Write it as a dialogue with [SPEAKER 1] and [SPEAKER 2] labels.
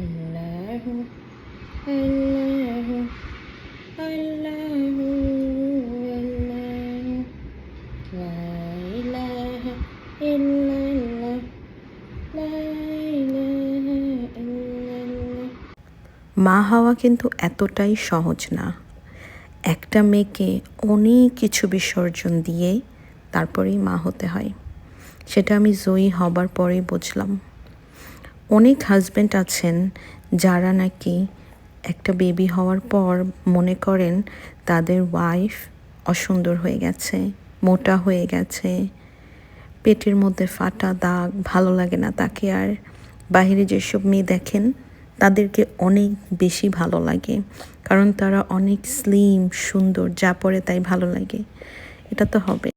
[SPEAKER 1] আল্লাহু আল্লাহু আল্লাহু আল্লাহু লা ইলাহা ইল্লাল্লাহ লা ইলাহা ইল্লাল্লাহ। মা হওয়া কিন্তু এতটাই সহজ না। একটা মেয়েকে অনেক কিছু বিসর্জন দিয়ে তারপরেই মা হতে হয়। সেটা আমি জয়ী হবার পরেই বুঝলাম। অনেক হাজব্যান্ড আছেন যারা নাকি একটা বেবি হওয়ার পর মনে করেন তাদের ওয়াইফ অসুন্দর হয়ে গেছে, মোটা হয়ে গেছে, পেটের মধ্যে ফাটা দাগ, ভালো লাগে না তাকে আর। বাইরে যেসব মেয়ে দেখেন তাদেরকে অনেক বেশি ভালো লাগে, কারণ তারা অনেক স্লিম সুন্দর, যা পরে তাই ভালো লাগে। এটা তো হবে।